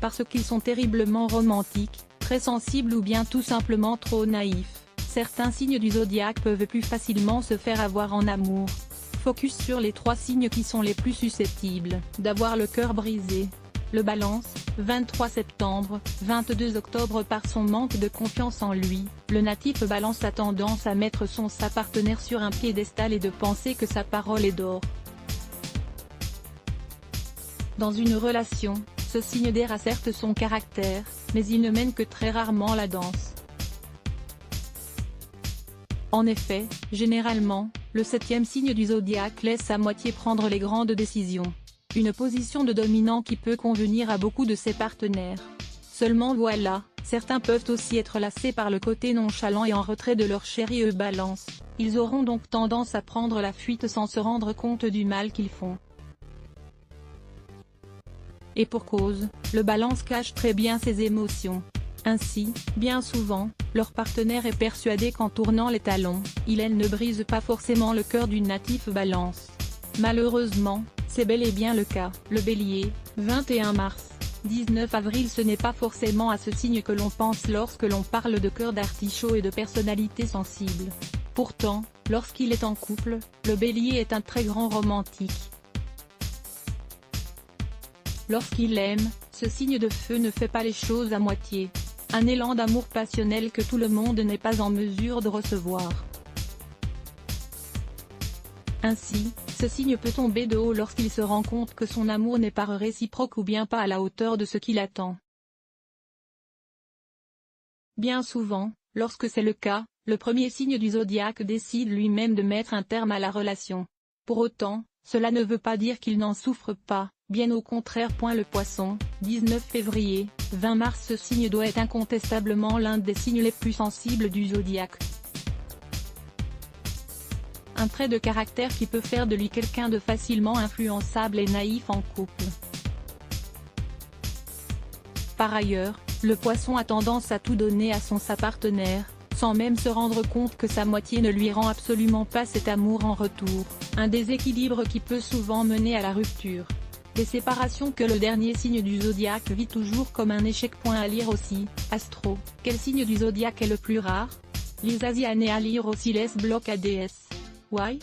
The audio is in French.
Parce qu'ils sont terriblement romantiques, très sensibles ou bien tout simplement trop naïfs, certains signes du zodiaque peuvent plus facilement se faire avoir en amour. Focus sur les 3 signes qui sont les plus susceptibles d'avoir le cœur brisé. Le Balance, 23 septembre, 22 octobre. Par son manque de confiance en lui, le natif Balance a tendance à mettre sa partenaire sur un piédestal et de penser que sa parole est d'or. Dans une relation, ce signe d'air a certes son caractère, mais il ne mène que très rarement la danse. En effet, généralement, le 7e signe du zodiaque laisse à moitié prendre les grandes décisions. Une position de dominant qui peut convenir à beaucoup de ses partenaires. Seulement voilà, certains peuvent aussi être lassés par le côté nonchalant et en retrait de leur chérie Balance. Ils auront donc tendance à prendre la fuite sans se rendre compte du mal qu'ils font. Et pour cause, le Balance cache très bien ses émotions. Ainsi, bien souvent, leur partenaire est persuadé qu'en tournant les talons, elle ne brise pas forcément le cœur du natif Balance. Malheureusement, c'est bel et bien le cas. Le Bélier, 21 mars, 19 avril. Ce n'est pas forcément à ce signe que l'on pense lorsque l'on parle de cœur d'artichaut et de personnalité sensible. Pourtant, lorsqu'il est en couple, le Bélier est un très grand romantique. Lorsqu'il aime, ce signe de feu ne fait pas les choses à moitié. Un élan d'amour passionnel que tout le monde n'est pas en mesure de recevoir. Ainsi, ce signe peut tomber de haut lorsqu'il se rend compte que son amour n'est pas réciproque ou bien pas à la hauteur de ce qu'il attend. Bien souvent, lorsque c'est le cas, le premier signe du zodiaque décide lui-même de mettre un terme à la relation. Pour autant, cela ne veut pas dire qu'il n'en souffre pas, bien au contraire. Le Poisson, 19 février, 20 mars. Ce signe doit être incontestablement l'un des signes les plus sensibles du zodiaque. Un trait de caractère qui peut faire de lui quelqu'un de facilement influençable et naïf en couple. Par ailleurs, le Poisson a tendance à tout donner à sa partenaire, sans même se rendre compte que sa moitié ne lui rend absolument pas cet amour en retour, un déséquilibre qui peut souvent mener à la rupture. Des séparations que le dernier signe du zodiaque vit toujours comme un échec. À lire aussi, Astro, quel signe du zodiaque est le plus rare? Lise Asiane. À lire aussi Les blocs ADS. Why?